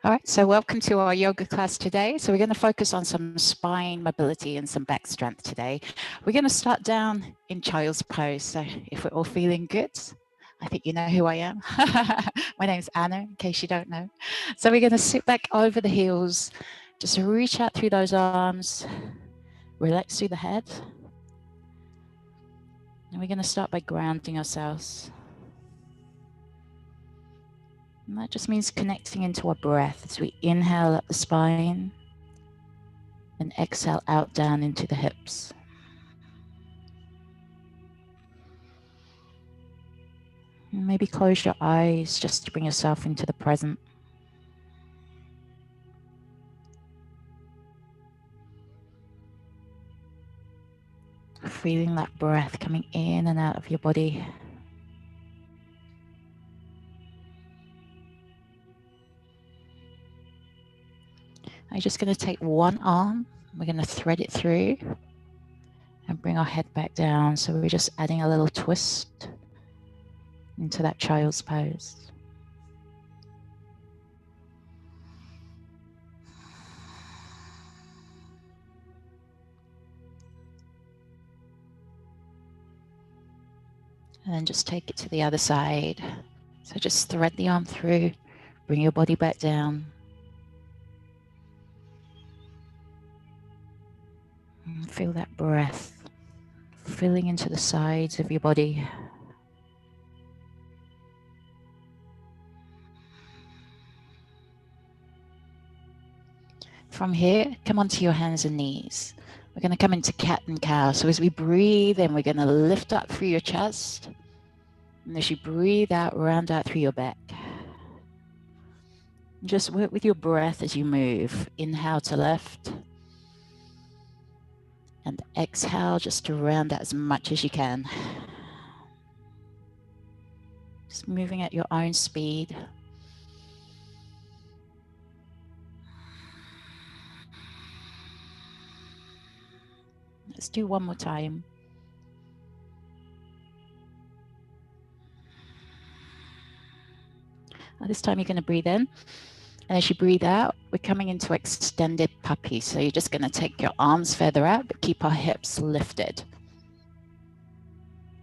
All right, so welcome to our yoga class today. So we're going to focus on some spine mobility and some back strength today. We're going to start down in child's pose. So if we're all feeling good, I think you know who I am. My name's Anna, in case you don't know. So we're going to sit back over the heels, just reach out through those arms, relax through the head. And we're going to start by grounding ourselves. And that just means connecting into our breath as we inhale up the spine and exhale out down into the hips. And maybe close your eyes just to bring yourself into the present. Feeling that breath coming in and out of your body. I'm just going to take one arm, we're going to thread it through and bring our head back down. So we're just adding a little twist into that child's pose. And then just take it to the other side. So just thread the arm through, bring your body back down. And feel that breath filling into the sides of your body. From here, come onto your hands and knees. We're going to come into cat and cow. So as we breathe in, we're going to lift up through your chest. And as you breathe out, round out through your back. Just work with your breath as you move. Inhale to lift. And exhale just to round out as much as you can. Just moving at your own speed. Let's do one more time. This time you're going to breathe in. And as you breathe out, we're coming into extended puppy. So you're just going to take your arms further out, but keep our hips lifted.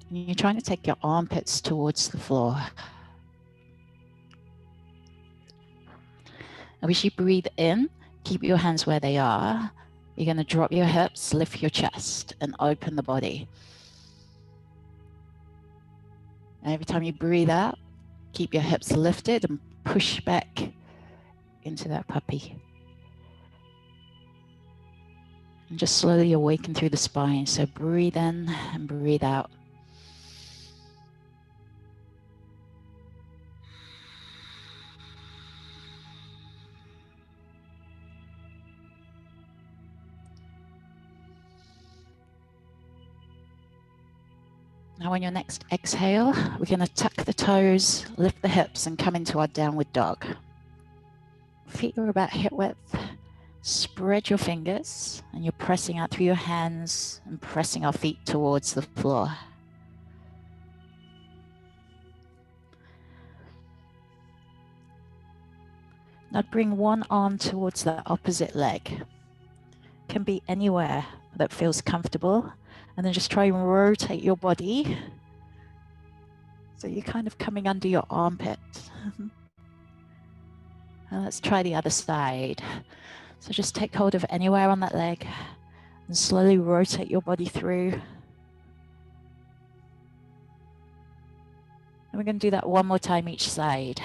And you're trying to take your armpits towards the floor. And as you breathe in, keep your hands where they are. You're going to drop your hips, lift your chest, and open the body. And every time you breathe out, keep your hips lifted and push back into that puppy. And just slowly awaken through the spine. So breathe in and breathe out. Now on your next exhale, we're going to tuck the toes, lift the hips, and come into our downward dog. Feet are about hip width. Spread your fingers, and you're pressing out through your hands and pressing our feet towards the floor. Now bring one arm towards the opposite leg. Can be anywhere that feels comfortable. And then just try and rotate your body. So you're kind of coming under your armpit. And let's try the other side. So just take hold of anywhere on that leg and slowly rotate your body through. And we're going to do that one more time each side.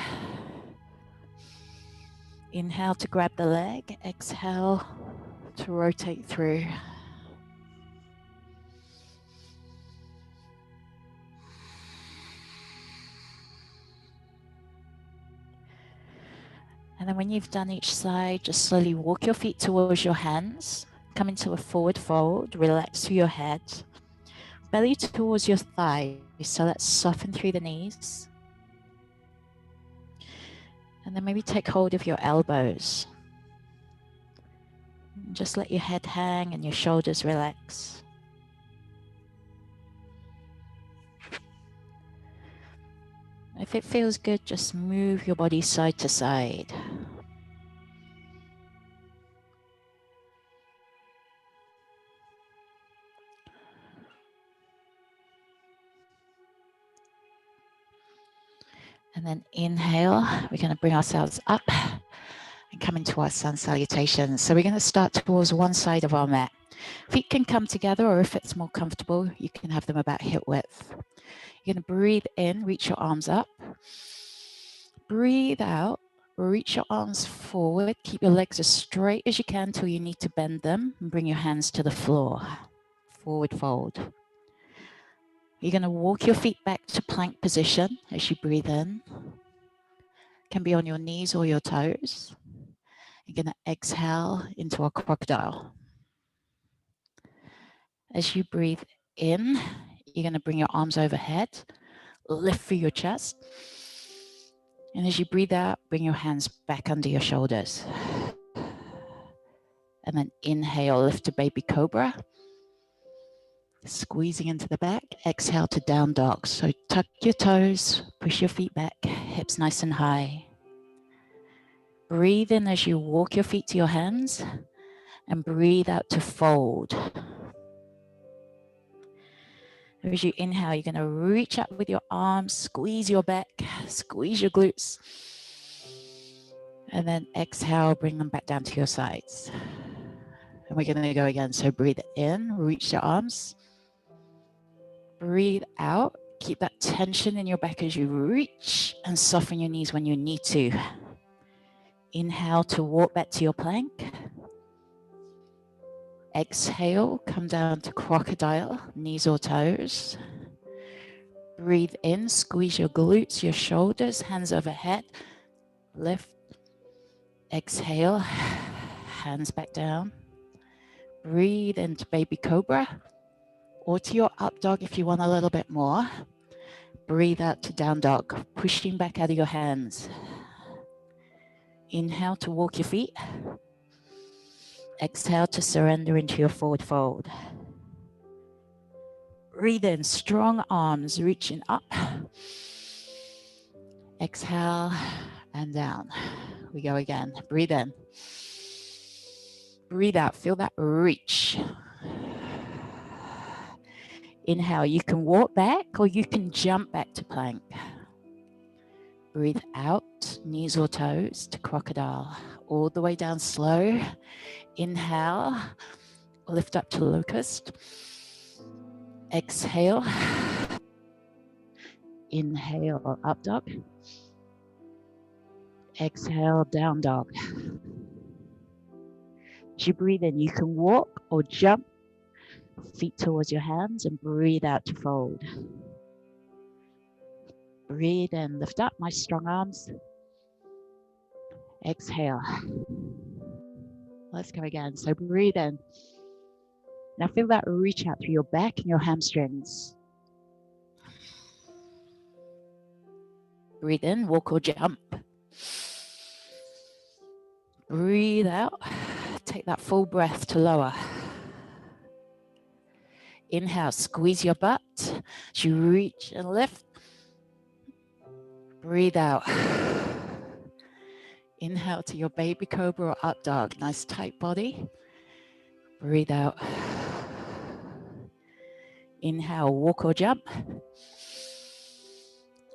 Inhale to grab the leg, exhale to rotate through. And then when you've done each side, just slowly walk your feet towards your hands. Come into a forward fold, relax through your head. Belly towards your thighs, so let's soften through the knees. And then maybe take hold of your elbows. And just let your head hang and your shoulders relax. If it feels good, just move your body side to side. And then inhale, we're going to bring ourselves up and come into our sun salutation. So we're going to start towards one side of our mat. Feet can come together, or if it's more comfortable, you can have them about hip width. You're going to breathe in, reach your arms up. Breathe out, reach your arms forward. Keep your legs as straight as you can till you need to bend them, and bring your hands to the floor. Forward fold. You're going to walk your feet back to plank position as you breathe in. Can be on your knees or your toes. You're going to exhale into a crocodile. As you breathe in, you're going to bring your arms overhead, lift through your chest. And as you breathe out, bring your hands back under your shoulders. And then inhale, lift to baby cobra. Squeezing into the back, exhale to down dog. So tuck your toes, push your feet back, hips nice and high. Breathe in as you walk your feet to your hands and breathe out to fold. As you inhale, you're going to reach up with your arms, squeeze your back, squeeze your glutes. And then exhale, bring them back down to your sides. And we're going to go again. So breathe in, reach your arms. Breathe out. Keep that tension in your back as you reach and soften your knees when you need to. Inhale to walk back to your plank. Exhale, come down to crocodile, knees or toes. Breathe in, squeeze your glutes, your shoulders, hands overhead. Lift. Exhale, hands back down. Breathe into baby cobra or to your up dog if you want a little bit more. Breathe out to down dog, pushing back out of your hands. Inhale to walk your feet. Exhale to surrender into your forward fold. Breathe in, strong arms reaching up. Exhale and down. We go again. Breathe in. Breathe out. Feel that reach. Inhale. You can walk back or you can jump back to plank. Breathe out, knees or toes to crocodile. All the way down slow. Inhale. Lift up to locust. Exhale. Inhale, up dog. Exhale, down dog. As you breathe in, you can walk or jump, feet towards your hands, and breathe out to fold. Breathe in, lift up, nice strong arms. Exhale. Let's go again. So breathe in. Now feel that reach out through your back and your hamstrings. Breathe in, walk or jump. Breathe out. Take that full breath to lower. Inhale, squeeze your butt as you reach and lift. Breathe out. Inhale to your baby cobra or up dog. Nice tight body. Breathe out. Inhale, walk or jump.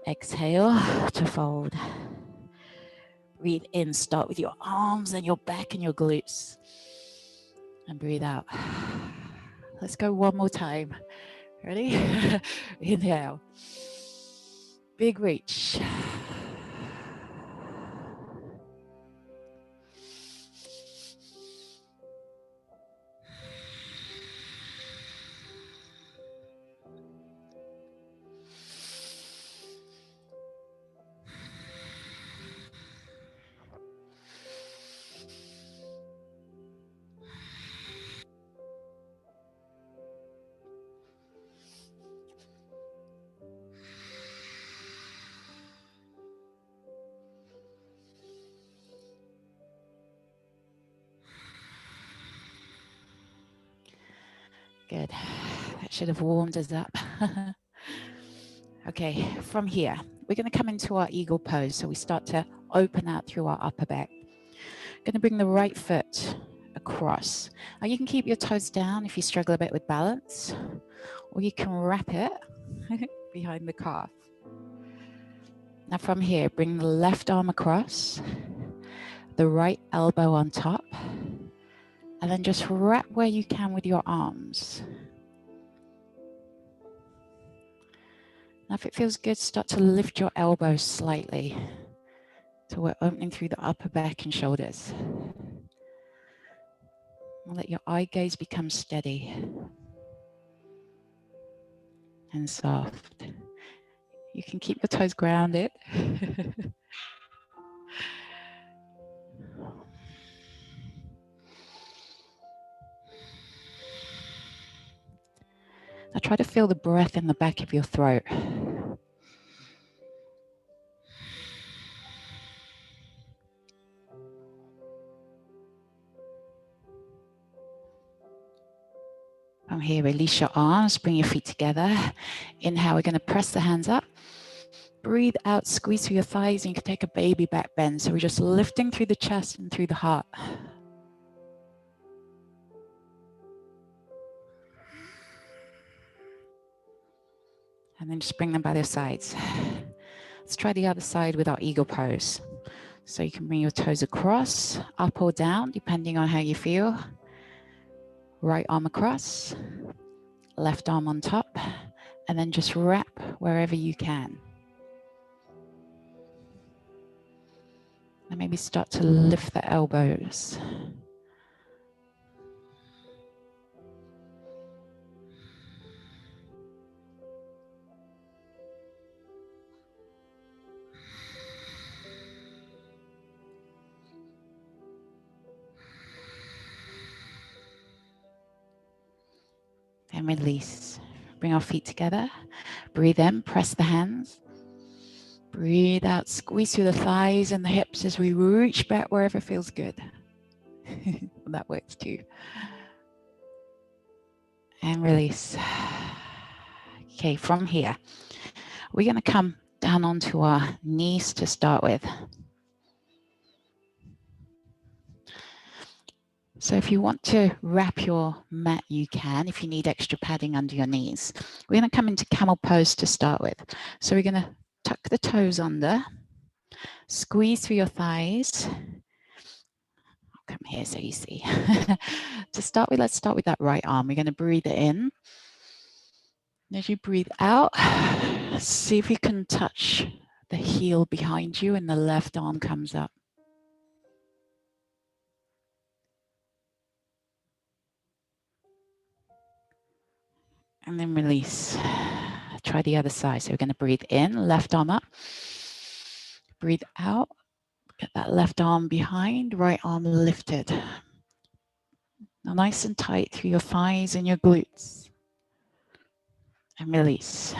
Exhale to fold. Breathe in, start with your arms and your back and your glutes. And breathe out. Let's go one more time. Ready? Inhale. Big reach. Good. That should have warmed us up. Okay, from here, we're going to come into our eagle pose. So we start to open out through our upper back. Going to bring the right foot across. Now you can keep your toes down if you struggle a bit with balance, or you can wrap it behind the calf. Now from here, bring the left arm across, the right elbow on top, and then just wrap where you can with your arms. Now if it feels good, start to lift your elbows slightly. So we're opening through the upper back and shoulders. And let your eye gaze become steady and soft. You can keep your toes grounded. Now try to feel the breath in the back of your throat. From here, release your arms, bring your feet together. Inhale, we're going to press the hands up. Breathe out, squeeze through your thighs, and you can take a baby back bend. So we're just lifting through the chest and through the heart. And then just bring them by their sides. Let's try the other side with our eagle pose. So you can bring your toes across, up or down, depending on how you feel. Right arm across, left arm on top, and then just wrap wherever you can. And maybe start to lift the elbows. And release. Bring our feet together. Breathe in, press the hands. Breathe out, squeeze through the thighs and the hips as we reach back wherever feels good. That works too. And release. Okay, from here, we're going to come down onto our knees to start with. So if you want to wrap your mat, you can. If you need extra padding under your knees. We're going to come into camel pose to start with. So we're going to tuck the toes under, squeeze through your thighs. I'll come here so you see. To start with, let's start with that right arm. We're going to breathe it in. And as you breathe out, see if you can touch the heel behind you and the left arm comes up. And then release. Try the other side. So we're going to breathe in, left arm up. Breathe out. Get that left arm behind, right arm lifted. Now nice and tight through your thighs and your glutes. And release.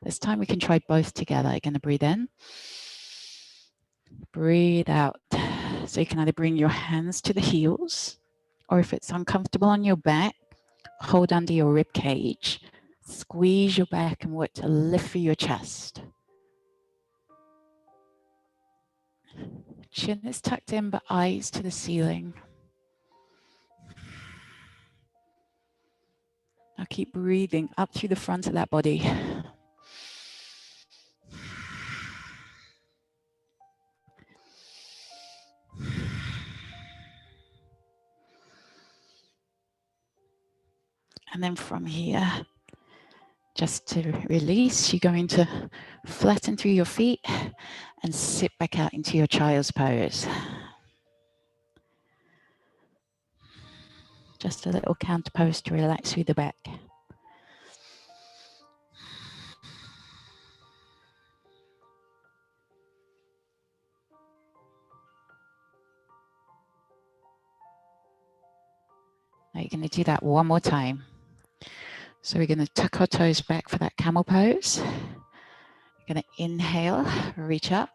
This time we can try both together. You're going to breathe in. Breathe out. So you can either bring your hands to the heels, or if it's uncomfortable on your back, hold under your rib cage. Squeeze your back and work to lift for your chest. Chin is tucked in, but eyes to the ceiling. Now keep breathing up through the front of that body. And then from here, just to release, you're going to flatten through your feet and sit back out into your child's pose. Just a little counter pose to relax through the back. Now you're going to do that one more time. So we're going to tuck our toes back for that camel pose. You're going to inhale, reach up.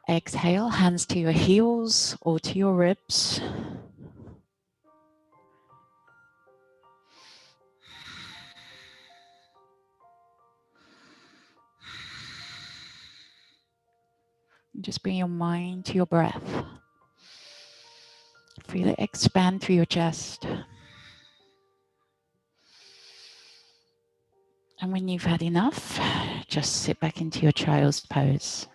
Exhale, hands to your heels or to your ribs. And just bring your mind to your breath. Feel it expand through your chest. And when you've had enough, just sit back into your child's pose.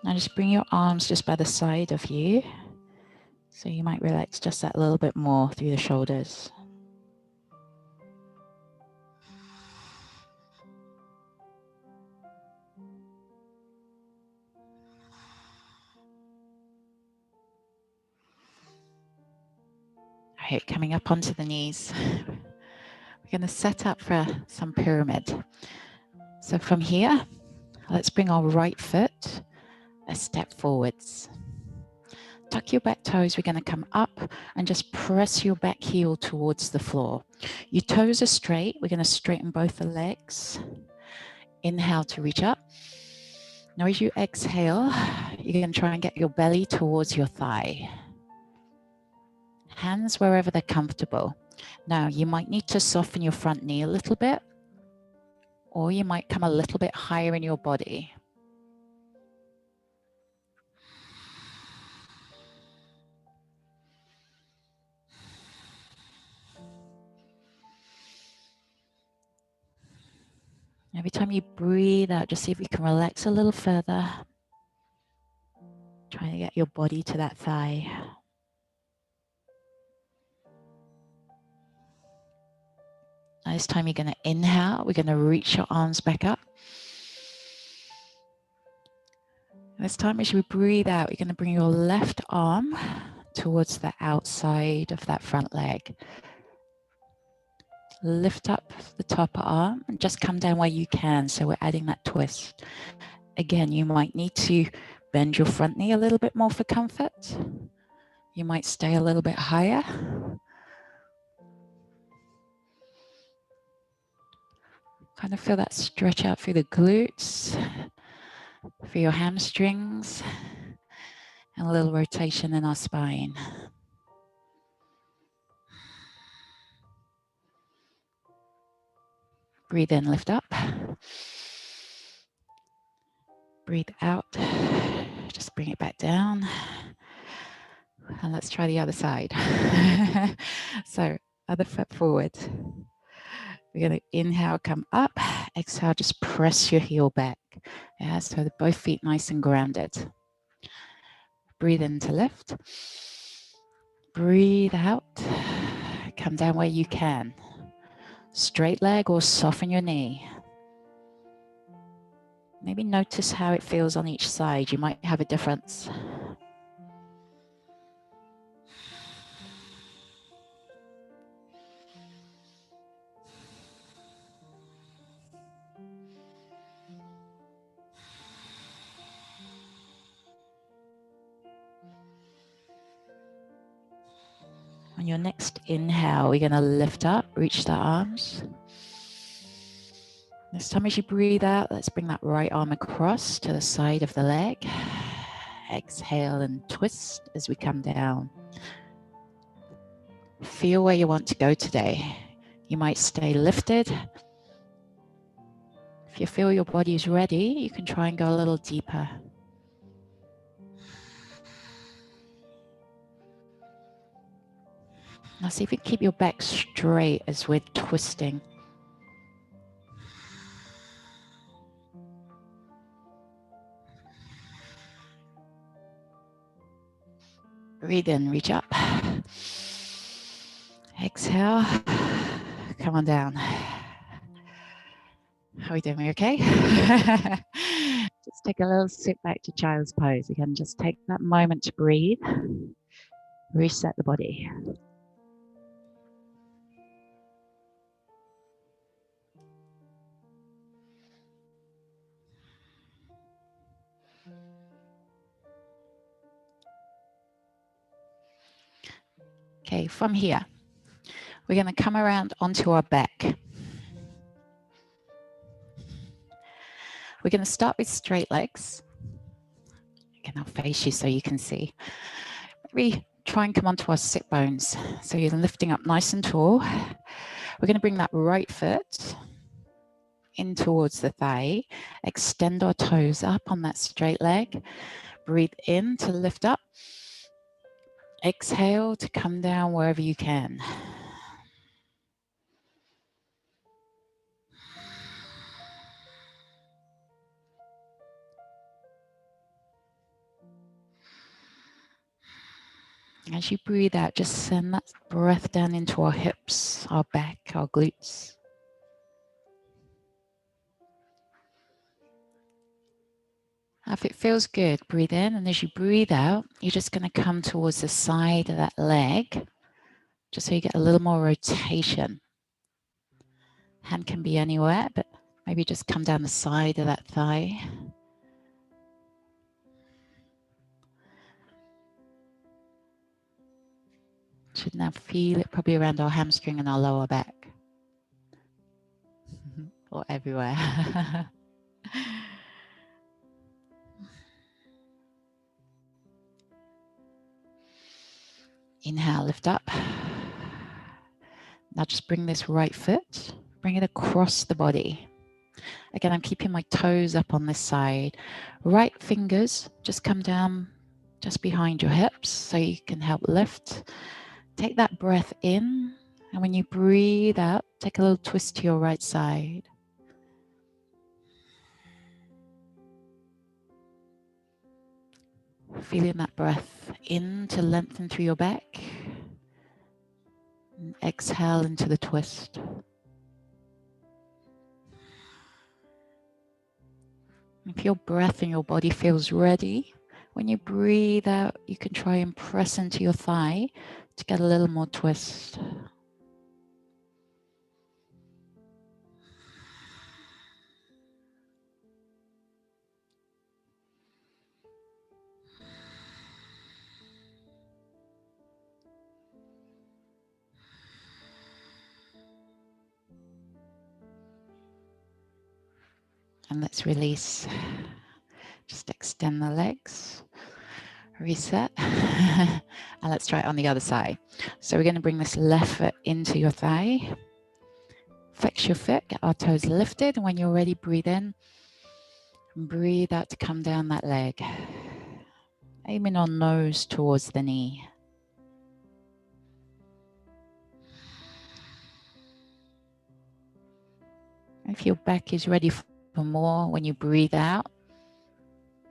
Now just bring your arms just by the side of you. So you might relax just that little bit more through the shoulders. All right, coming up onto the knees. We're going to set up for some pyramid. So from here, let's bring our right foot a step forwards. Tuck your back toes. We're going to come up and just press your back heel towards the floor. Your toes are straight. We're going to straighten both the legs. Inhale to reach up. Now as you exhale, you're going to try and get your belly towards your thigh. Hands wherever they're comfortable. Now you might need to soften your front knee a little bit, or you might come a little bit higher in your body. Every time you breathe out, just see if you can relax a little further. Trying to get your body to that thigh. Now this time you're going to inhale. We're going to reach your arms back up. This time as you breathe out, you're going to bring your left arm towards the outside of that front leg. Lift up the top arm and just come down where you can. So we're adding that twist. Again, you might need to bend your front knee a little bit more for comfort. You might stay a little bit higher. Kind of feel that stretch out through the glutes, for your hamstrings, and a little rotation in our spine. Breathe in, lift up. Breathe out, just bring it back down. And let's try the other side. So, other foot forward. We're going to inhale, come up. Exhale, just press your heel back. Yeah, so they're both feet nice and grounded. Breathe in to lift. Breathe out. Come down where you can. Straight leg or soften your knee. Maybe notice how it feels on each side. You might have a difference. On your next inhale, we're going to lift up, reach the arms. This time as you breathe out, let's bring that right arm across to the side of the leg. Exhale and twist as we come down. Feel where you want to go today. You might stay lifted. If you feel your body is ready, you can try and go a little deeper. Now see if you keep your back straight as we're twisting. Breathe in, reach up. Exhale, come on down. How are we doing? We okay? Just take a little sit back to child's pose. Again, just take that moment to breathe. Reset the body. Okay, from here, we're going to come around onto our back. We're going to start with straight legs. Again, I'll face you so you can see. Maybe try and come onto our sit bones. So you're lifting up nice and tall. We're going to bring that right foot in towards the thigh. Extend our toes up on that straight leg. Breathe in to lift up. Exhale to come down wherever you can. As you breathe out, just send that breath down into our hips, our back, our glutes. If it feels good, breathe in, and as you breathe out, you're just going to come towards the side of that leg, just so you get a little more rotation. Hand can be anywhere, but maybe just come down the side of that thigh. Should now feel it probably around our hamstring and our lower back. Or everywhere. Inhale, lift up. Now just bring this right foot, bring it across the body. Again, I'm keeping my toes up on this side. Right fingers just come down just behind your hips so you can help lift. Take that breath in, and when you breathe out, take a little twist to your right side. Feeling that breath in to lengthen through your back. And exhale into the twist. If your breath in your body feels ready, when you breathe out, you can try and press into your thigh to get a little more twist. And let's release. Just extend the legs. Reset. And let's try it on the other side. So we're going to bring this left foot into your thigh. Flex your foot, get our toes lifted. And when you're ready, breathe in. And breathe out to come down that leg. Aiming our nose towards the knee. If your back is ready for more, when you breathe out,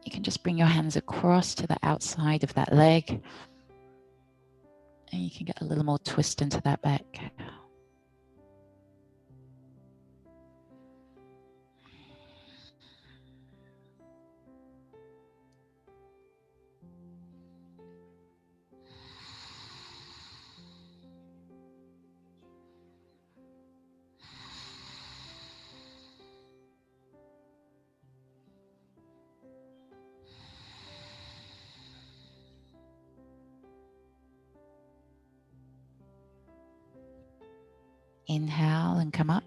you can just bring your hands across to the outside of that leg. And you can get a little more twist into that back. Inhale and come up.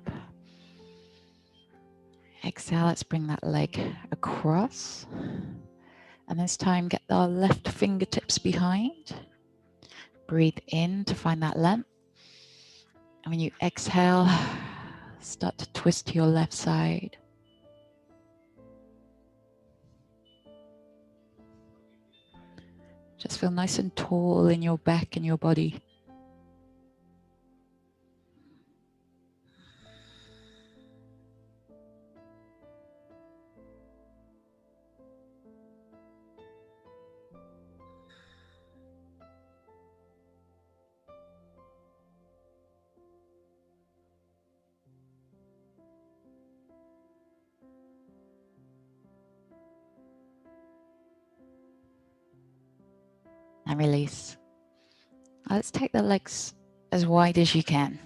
Exhale, let's bring that leg across. And this time, get our left fingertips behind. Breathe in to find that length. And when you exhale, start to twist to your left side. Just feel nice and tall in your back and your body. And release. Let's take the legs as wide as you can.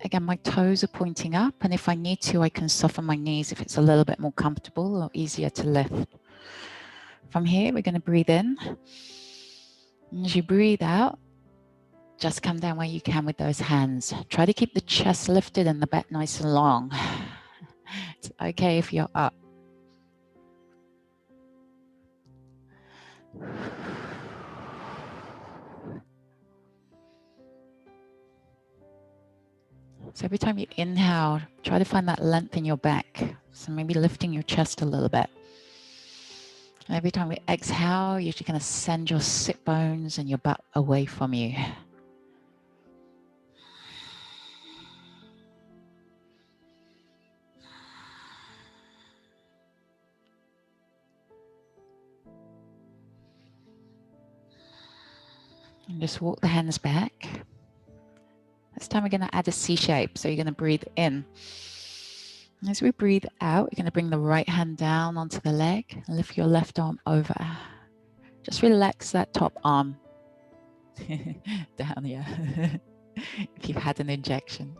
Again, my toes are pointing up, and if I need to, I can soften my knees if it's a little bit more comfortable or easier to lift. From here, we're going to breathe in. And as you breathe out, just come down where you can with those hands. Try to keep the chest lifted and the back nice and long. It's okay if you're up. So every time you inhale, try to find that length in your back. So maybe lifting your chest a little bit. And every time we exhale, you're just going to send your sit bones and your butt away from you. And just walk the hands back. This time we're going to add a C shape. So you're going to breathe in. As we breathe out, you're going to bring the right hand down onto the leg and lift your left arm over. Just relax that top arm. Down, yeah. If you've had an injection.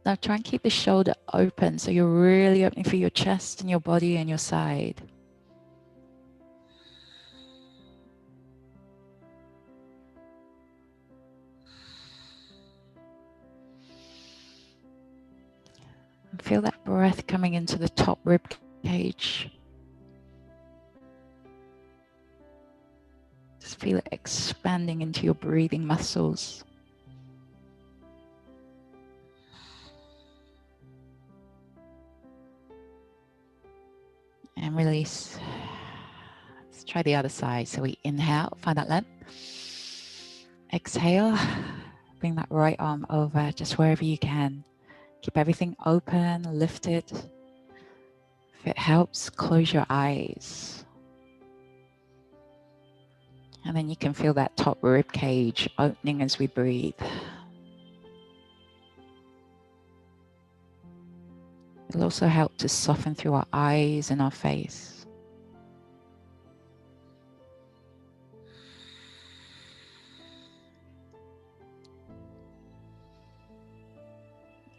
Now try and keep the shoulder open so you're really opening through your chest and your body and your side. And feel that breath coming into the top rib cage. Just feel it expanding into your breathing muscles. And release. Let's try the other side. So we inhale, find that length. Exhale, bring that right arm over just wherever you can. Keep everything open, lifted. If it helps, close your eyes. And then you can feel that top rib cage opening as we breathe. It'll also help to soften through our eyes and our face.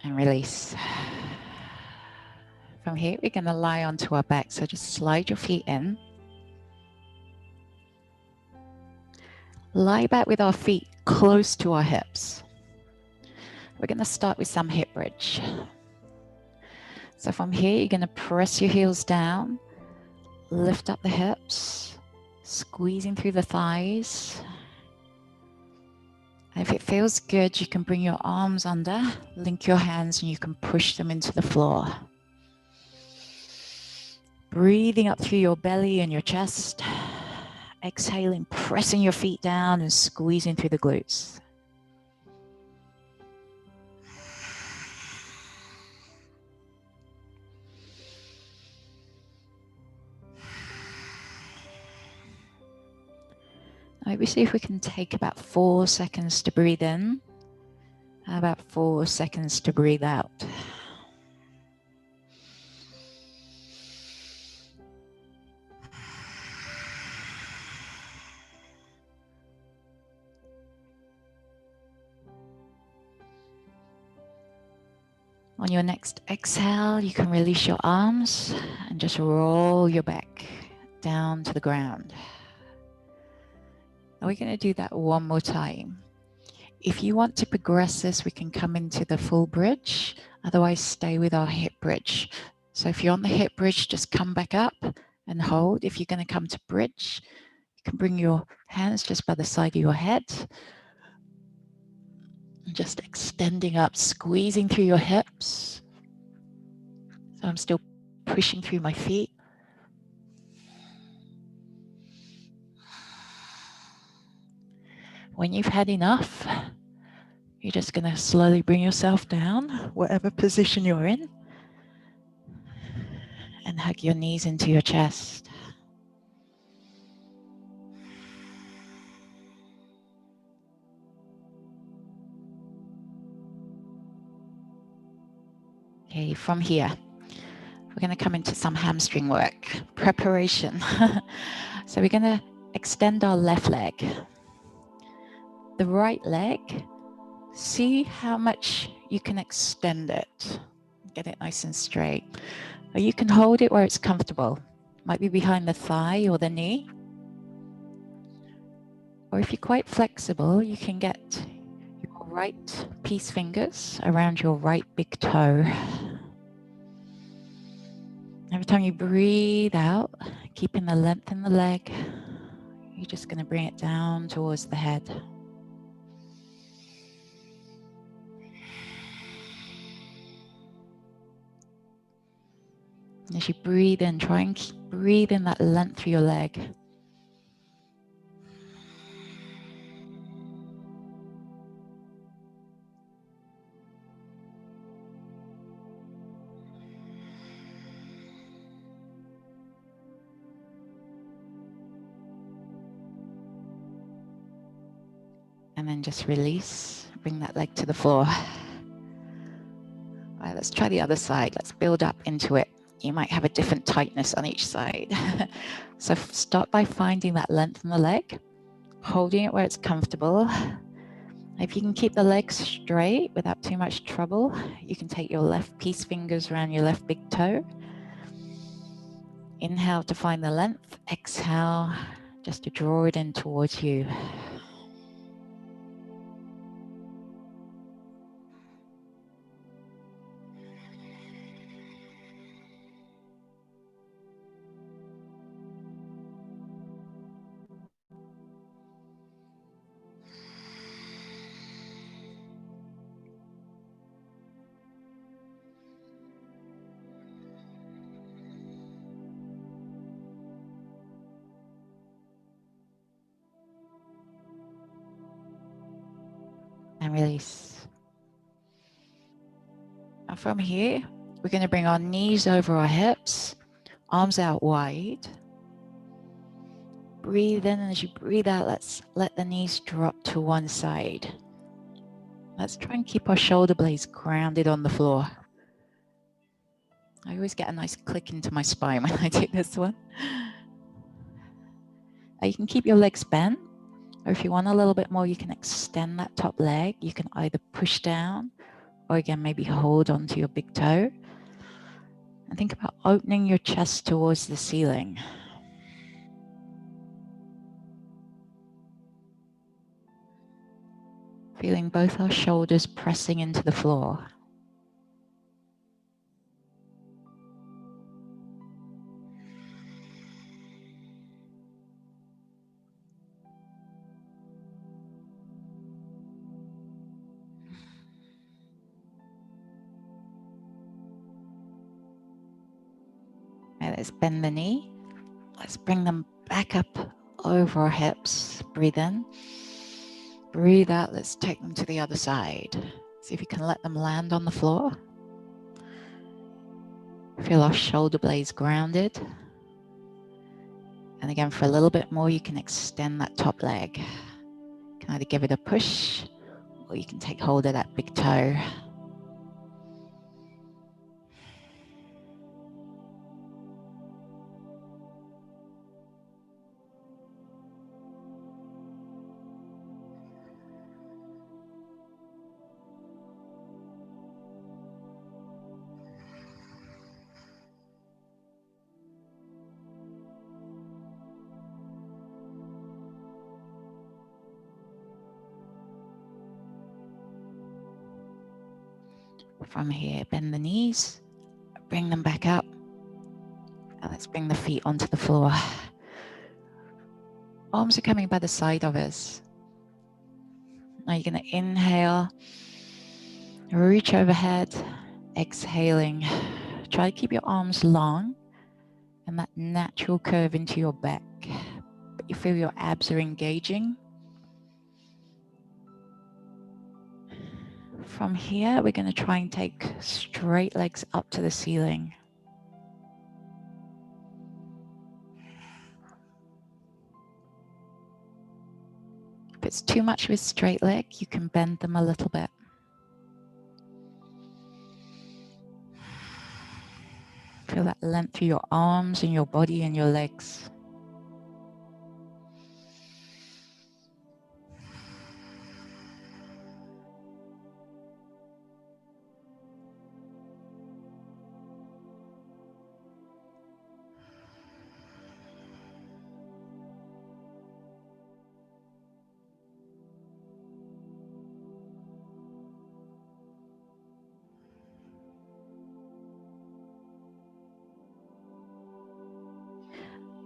And release. From here, we're going to lie onto our back. So just slide your feet in. Lie back with our feet close to our hips. We're going to start with some hip bridge. So from here, you're going to press your heels down, lift up the hips, squeezing through the thighs. And if it feels good, you can bring your arms under, link your hands, and you can push them into the floor. Breathing up through your belly and your chest. Exhaling, pressing your feet down and squeezing through the glutes. Maybe see if we can take about 4 seconds to breathe in, about 4 seconds to breathe out. On your next exhale, you can release your arms and just roll your back down to the ground. Now we're going to do that one more time. If you want to progress this, we can come into the full bridge. Otherwise, stay with our hip bridge. So if you're on the hip bridge, just come back up and hold. If you're going to come to bridge, you can bring your hands just by the side of your head. Just extending up, squeezing through your hips. So I'm still pushing through my feet. When you've had enough, you're just going to slowly bring yourself down, whatever position you're in, and hug your knees into your chest. Okay, from here, we're going to come into some hamstring work, preparation. So we're going to extend our left leg. The right leg, see how much you can extend it. Get it nice and straight. Or you can hold it where it's comfortable. Might be behind the thigh or the knee. Or if you're quite flexible, you can get your right peace fingers around your right big toe. Every time you breathe out, keeping the length in the leg, you're just going to bring it down towards the head. As you breathe in, try and keep breathing that length through your leg. And then just release, bring that leg to the floor. All right, let's try the other side. Let's build up into it. You might have a different tightness on each side. So start by finding that length in the leg, holding it where it's comfortable. If you can keep the legs straight without too much trouble, you can take your left peace fingers around your left big toe. Inhale to find the length. Exhale just to draw it in towards you. And release. And from here, we're going to bring our knees over our hips, arms out wide. Breathe in, and as you breathe out, let's let the knees drop to one side. Let's try and keep our shoulder blades grounded on the floor. I always get a nice click into my spine when I do this one. You can keep your legs bent, or if you want a little bit more, you can extend that top leg. You can either push down, or again, maybe hold onto your big toe. And think about opening your chest towards the ceiling. Feeling both our shoulders pressing into the floor. And let's bend the knee. Let's bring them back up over our hips. Breathe in. Breathe out. Let's take them to the other side. See if you can let them land on the floor. Feel our shoulder blades grounded. And again, for a little bit more, you can extend that top leg. You can either give it a push, or you can take hold of that big toe. From here, bend the knees, bring them back up. And let's bring the feet onto the floor. Arms are coming by the side of us. Now you're going to inhale, reach overhead, exhaling. Try to keep your arms long and that natural curve into your back. But you feel your abs are engaging. From here, we're going to try and take straight legs up to the ceiling. If it's too much with straight leg, you can bend them a little bit. Feel that length through your arms and your body and your legs.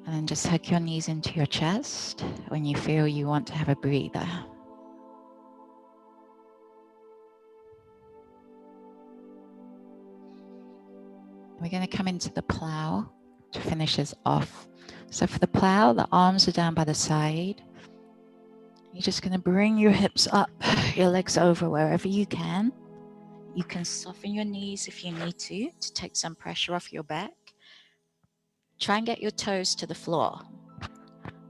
And then just hug your knees into your chest when you feel you want to have a breather. We're going to come into the plow to finish this off. So for the plow, the arms are down by the side. You're just going to bring your hips up, your legs over wherever you can. You can soften your knees if you need to take some pressure off your back. Try and get your toes to the floor.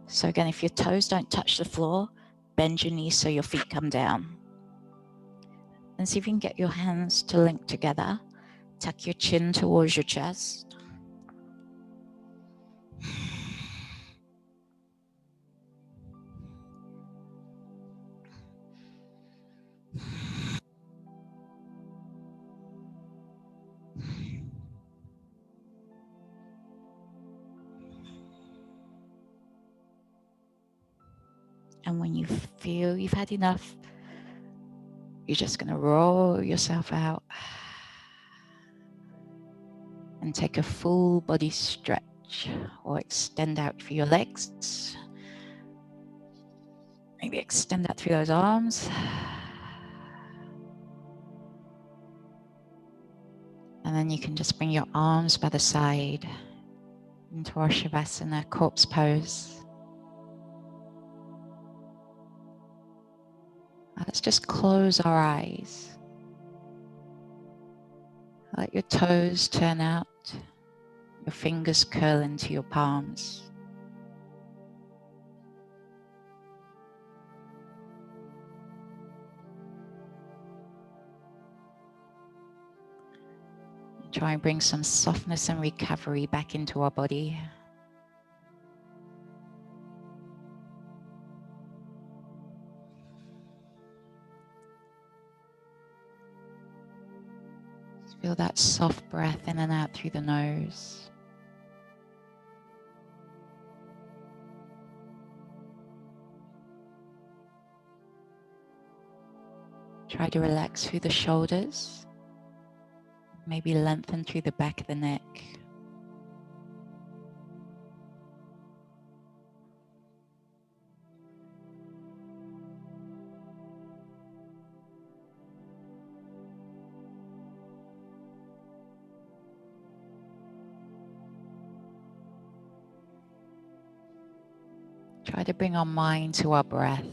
So again, if your toes don't touch the floor, bend your knees so your feet come down. And see if you can get your hands to link together. Tuck your chin towards your chest. And when you feel you've had enough, you're just going to roll yourself out and take a full body stretch or extend out for your legs. Maybe extend out through those arms. And then you can just bring your arms by the side into our Shavasana, corpse pose. Let's just close our eyes. Let your toes turn out, your fingers curl into your palms. Try and bring some softness and recovery back into our body. Feel that soft breath in and out through the nose. Try to relax through the shoulders. Maybe lengthen through the back of the neck. Try to bring our mind to our breath.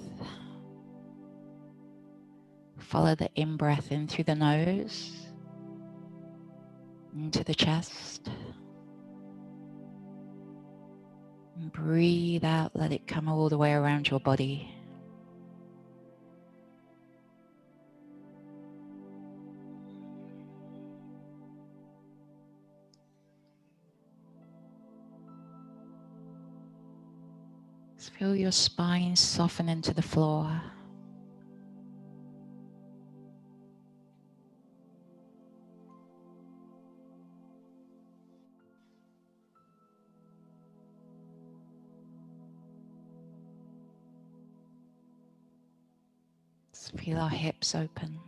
Follow the in-breath in through the nose, into the chest. And breathe out, let it come all the way around your body. Just feel your spine soften into the floor. Just feel our hips open.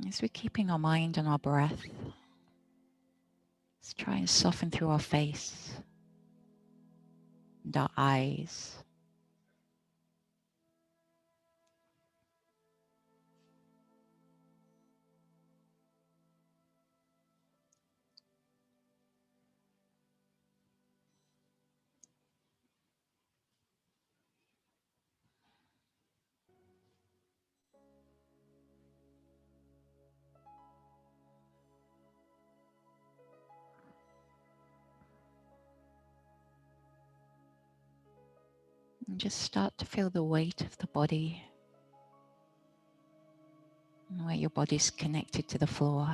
As we're keeping our mind on our breath, let's try and soften through our face and our eyes. And just start to feel the weight of the body and where your body's connected to the floor.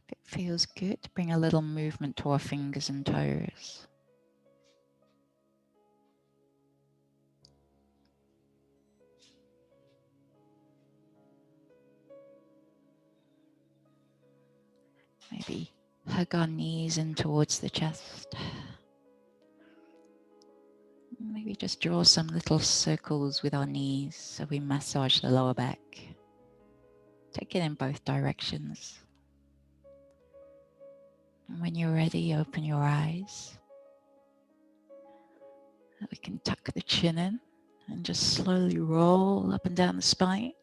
If it feels good, bring a little movement to our fingers and toes. Maybe hug our knees in towards the chest. Maybe just draw some little circles with our knees. So we massage the lower back. Take it in both directions. And when you're ready, open your eyes. We can tuck the chin in and just slowly roll up and down the spine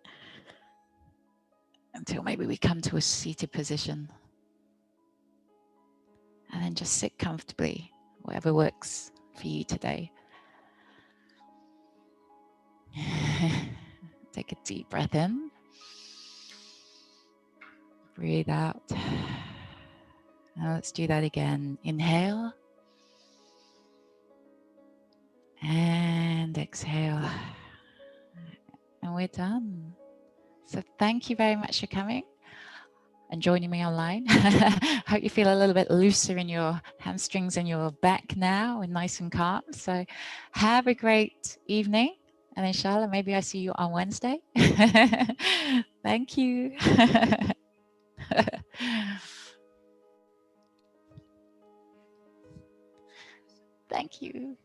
until maybe we come to a seated position. And then just sit comfortably, whatever works for you today. Take a deep breath in. Breathe out. Now let's do that again. Inhale. And exhale. And we're done. So thank you very much for coming and joining me online. Hope you feel a little bit looser in your hamstrings and your back now and nice and calm. So have a great evening. And inshallah, maybe I see you on Wednesday. Thank you. Thank you.